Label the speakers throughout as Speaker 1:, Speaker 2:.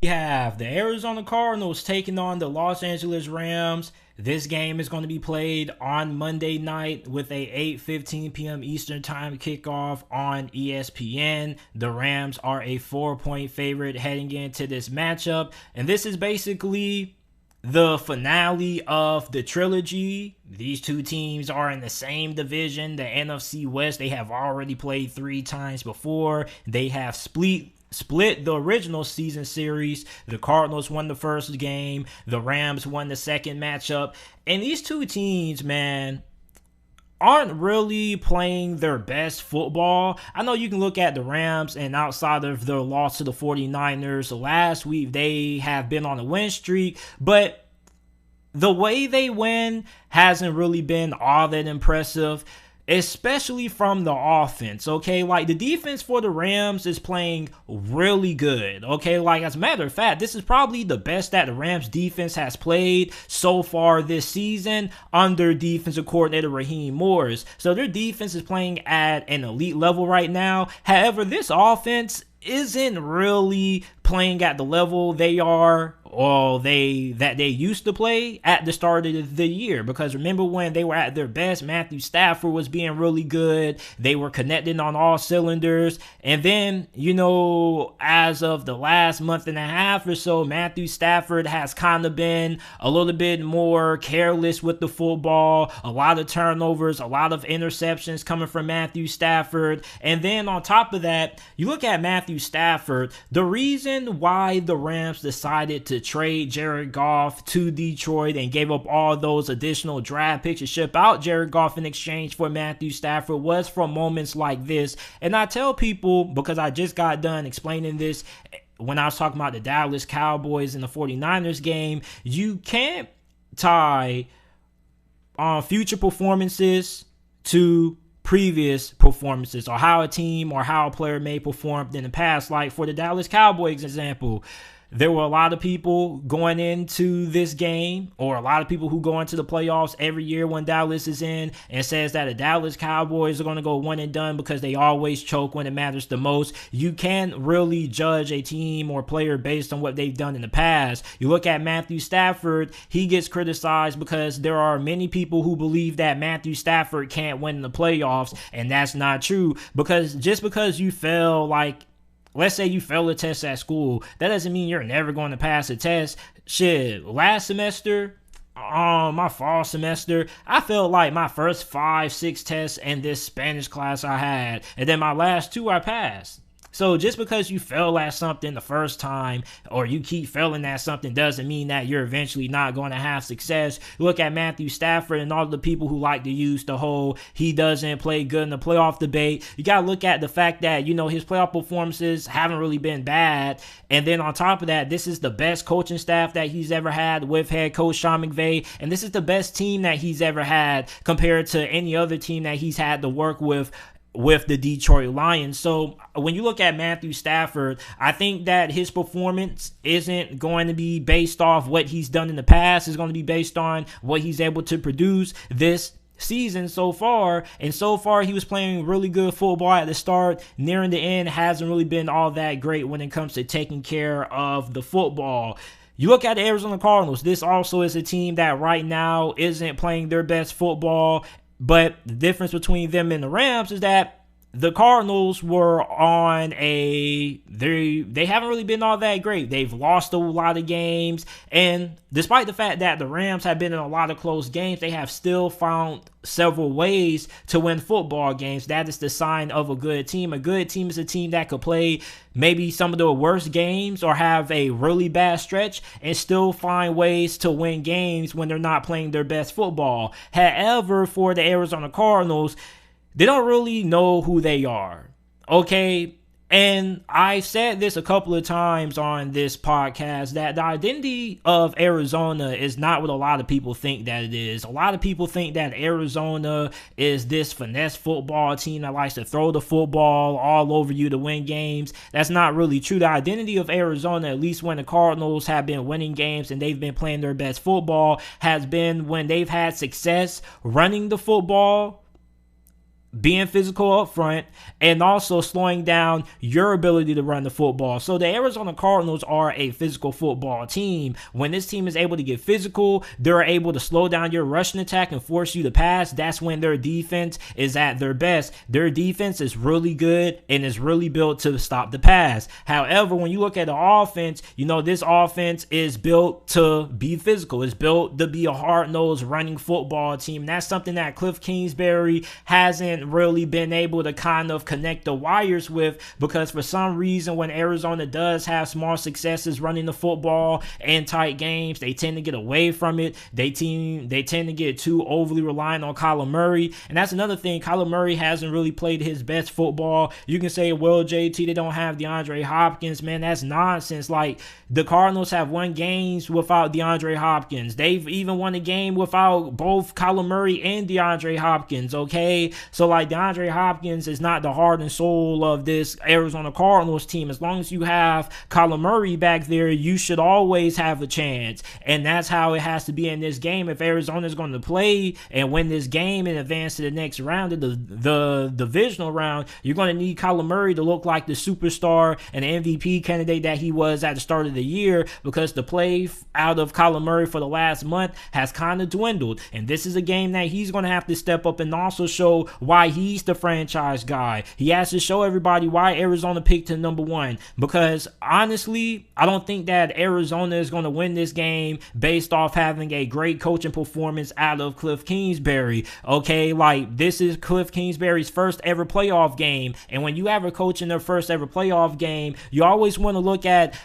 Speaker 1: We have the Arizona Cardinals taking on the Los Angeles Rams. This game is going to be played on Monday night with a 8:15 p.m. Eastern Time kickoff on ESPN. The Rams are a 4-point favorite heading into this matchup, and this is basically the finale of the trilogy. These two teams are in the same division, the NFC West. They have already played 3 times before. They have split the original season series. The Cardinals won the first game. The Rams won the second matchup. And these two teams, man, aren't really playing their best football. I know you can look at the Rams, and outside of their loss to the 49ers last week, they have been on a win streak, but the way they win hasn't really been all that impressive, especially from the offense, okay? Like, the defense for the Rams is playing really good, okay? Like, as a matter of fact, this is probably the best that the Rams defense has played so far this season under defensive coordinator Raheem Morris. So their defense is playing at an elite level right now. However, this offense isn't really playing at the level they are or they used to play at the start of the year. Because remember when they were at their best, Matthew Stafford was being really good. They were connecting on all cylinders. And then, as of the last month and a half or so, Matthew Stafford has kind of been a little bit more careless with the football. A lot of turnovers, a lot of interceptions coming from Matthew Stafford. And then on top of that, you look at Matthew Stafford, the reason why the Rams decided to trade Jared Goff to Detroit and gave up all those additional draft picks to ship out Jared Goff in exchange for Matthew Stafford was from moments like this. And I tell people, because I just got done explaining this when I was talking about the Dallas Cowboys and the 49ers game, you can't tie future performances to previous performances, or how a team or how a player may perform in the past. Like for the Dallas Cowboys example, there were a lot of people going into this game, or a lot of people who go into the playoffs every year when Dallas is in, and says that the Dallas Cowboys are going to go one and done because they always choke when it matters the most. You can't really judge a team or player based on what they've done in the past. You look at Matthew Stafford, he gets criticized because there are many people who believe that Matthew Stafford can't win in the playoffs, and that's not true. Because just because you fell, let's say you fail a test at school, that doesn't mean you're never going to pass a test. Shit, last semester, my fall semester, I felt like my first 5-6 tests in this Spanish class I had, and then my last 2 I passed. So just because you fail at something the first time, or you keep failing at something, doesn't mean that you're eventually not going to have success. Look at Matthew Stafford and all the people who like to use the whole he doesn't play good in the playoff debate. You got to look at the fact that, his playoff performances haven't really been bad. And then on top of that, this is the best coaching staff that he's ever had with head coach Sean McVay. And this is the best team that he's ever had compared to any other team that he's had to work with the Detroit Lions. So when you look at Matthew Stafford, I think that his performance isn't going to be based off what he's done in the past. It's going to be based on what he's able to produce this season so far. And so far, he was playing really good football at the start. Nearing the end, hasn't really been all that great when it comes to taking care of the football. You look at the Arizona Cardinals. This also is a team that right now isn't playing their best football. But the difference between them and the Rams is that the Cardinals were on they haven't really been all that great. They've lost a lot of games, and despite the fact that the Rams have been in a lot of close games, they have still found several ways to win football games. That is the sign of a good team. A good team is a team that could play maybe some of the worst games or have a really bad stretch and still find ways to win games when they're not playing their best football. However, for the Arizona Cardinals, they don't really know who they are, okay? And I said this a couple of times on this podcast, that the identity of Arizona is not what a lot of people think that it is. A lot of people think that Arizona is this finesse football team that likes to throw the football all over you to win games. That's not really true. The identity of Arizona, at least when the Cardinals have been winning games and they've been playing their best football, has been when they've had success running the football. being physical up front, and also slowing down your ability to run the football. So the Arizona Cardinals are a physical football team. When this team is able to get physical, they're able to slow down your rushing attack and force you to pass. That's when their defense is at their best. Their defense is really good and is really built to stop the pass. However, when you look at the offense, this offense is built to be physical. It's built to be a hard-nosed running football team. And that's something that Kilff Kingsbury hasn't really been able to kind of connect the wires with, because for some reason when Arizona does have small successes running the football in tight games, they tend to get away from it. They tend to get too overly reliant on Kyler Murray, and that's another thing. Kyler Murray hasn't really played his best football. You can say, well, JT, they don't have DeAndre Hopkins. Man, that's nonsense. Like, the Cardinals have won games without DeAndre Hopkins. They've even won a game without both Kyler Murray and DeAndre Hopkins, okay? So, like, DeAndre Hopkins is not the heart and soul of this Arizona Cardinals team. As long as you have Kyler Murray back there, you should always have a chance. And that's how it has to be in this game. If Arizona is going to play and win this game and advance to the next round, of the divisional round, you're going to need Kyler Murray to look like the superstar and MVP candidate that he was at the start of the year, because the play out of Kyler Murray for the last month has kind of dwindled. And this is a game that he's going to have to step up and also show why he's the franchise guy. He has to show everybody why Arizona picked him number one, because honestly, I don't think that Arizona is going to win this game based off having a great coaching performance out of Kilff Kingsbury. Okay, like, this is Kilff Kingsbury's first ever playoff game, and when you have a coach in their first ever playoff game, you always want to look at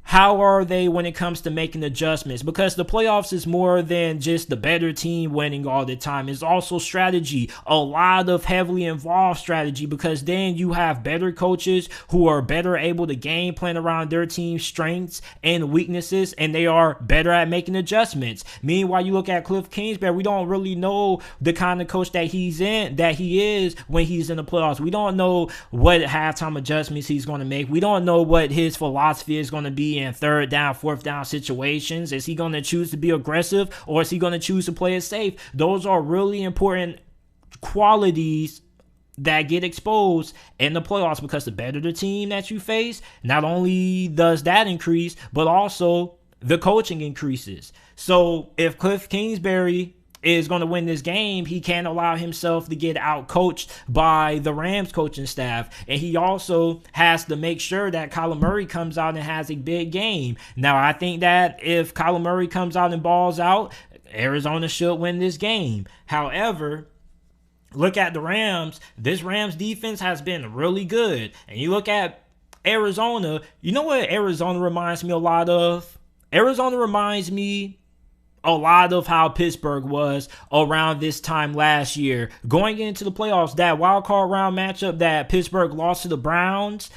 Speaker 1: how are they when it comes to making adjustments, because the playoffs is more than just the better team winning all the time. It's also strategy, a lot of heavily involved strategy, because then you have better coaches who are better able to game plan around their team's strengths and weaknesses, and they are better at making adjustments. Meanwhile, you look at Kilff Kingsbury, we don't really know the kind of coach that he is when he's in the playoffs. We don't know what halftime adjustments he's going to make. We don't know what his philosophy is going to be in third down, fourth down situations. Is he going to choose to be aggressive, or is he going to choose to play it safe? Those are really important qualities that get exposed in the playoffs, because the better the team that you face, not only does that increase, but also the coaching increases. So if Kilff Kingsbury is going to win this game, he can't allow himself to get out-coached by the Rams coaching staff. And he also has to make sure that Kyler Murray comes out and has a big game. Now, I think that if Kyler Murray comes out and balls out, Arizona should win this game. However, look at the Rams. This Rams defense has been really good. And you look at Arizona, you know what Arizona reminds me a lot of? Arizona reminds me a lot of how Pittsburgh was around this time last year. Going into the playoffs, that wildcard round matchup that Pittsburgh lost to the Browns,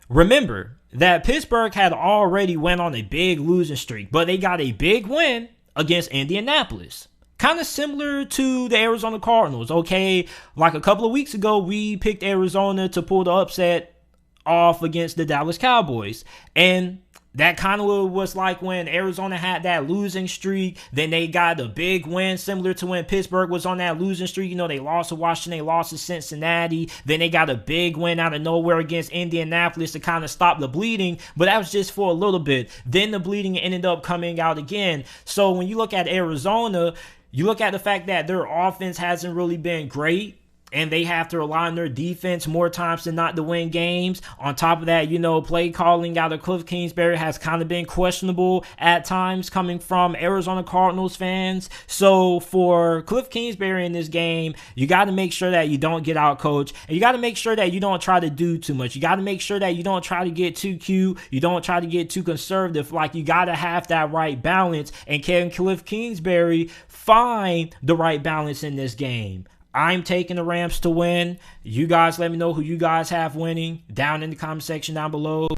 Speaker 1: remember that Pittsburgh had already went on a big losing streak, but they got a big win against Indianapolis. Kind of similar to the Arizona Cardinals, okay? Like a couple of weeks ago, we picked Arizona to pull the upset off against the Dallas Cowboys. And that kind of was like when Arizona had that losing streak. Then they got a big win, similar to when Pittsburgh was on that losing streak. They lost to Washington, they lost to Cincinnati. Then they got a big win out of nowhere against Indianapolis to kind of stop the bleeding. But that was just for a little bit. Then the bleeding ended up coming out again. So when you look at Arizona, you look at the fact that their offense hasn't really been great, and they have to rely on their defense more times than not to win games. On top of that, play calling out of Kilff Kingsbury has kind of been questionable at times coming from Arizona Cardinals fans. So for Kilff Kingsbury in this game, you got to make sure that you don't get out coached, and you got to make sure that you don't try to do too much. You got to make sure that you don't try to get too cute. You don't try to get too conservative. Like, you got to have that right balance, and can Kilff Kingsbury find the right balance in this game? I'm taking the Rams to win. You guys let me know who you guys have winning down in the comment section down below.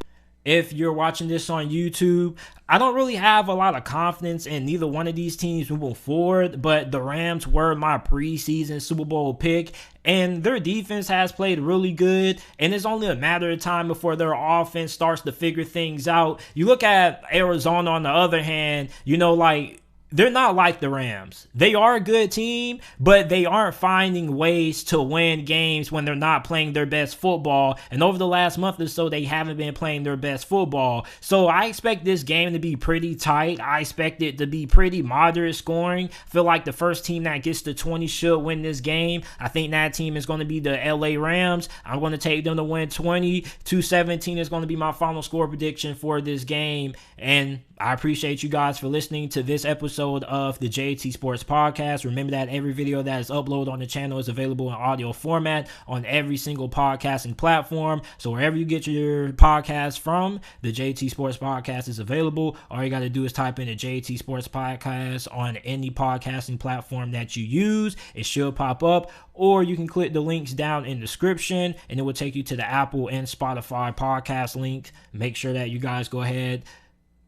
Speaker 1: If you're watching this on YouTube, I don't really have a lot of confidence in neither one of these teams moving forward, but the Rams were my preseason Super Bowl pick, and their defense has played really good, and it's only a matter of time before their offense starts to figure things out. You look at Arizona on the other hand, they're not like the Rams. They are a good team, but they aren't finding ways to win games when they're not playing their best football. And over the last month or so, they haven't been playing their best football. So I expect this game to be pretty tight. I expect it to be pretty moderate scoring. I feel like the first team that gets to 20 should win this game. I think that team is going to be the LA Rams. I'm going to take them to win 20-17 is going to be my final score prediction for this game. And I appreciate you guys for listening to this episode of the JT Sports Podcast. Remember that every video that is uploaded on the channel is available in audio format on every single podcasting platform. So wherever you get your podcast from, the JT Sports Podcast is available. All you got to do is type in the JT Sports Podcast on any podcasting platform that you use. It should pop up. Or you can click the links down in the description and it will take you to the Apple and Spotify podcast link. Make sure that you guys go ahead,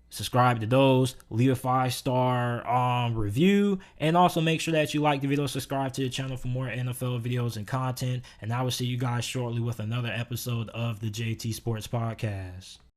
Speaker 1: subscribe to those, leave a 5-star review, and also make sure that you like the video, subscribe to the channel for more NFL videos and content. And I will see you guys shortly with another episode of the JT Sports Podcast.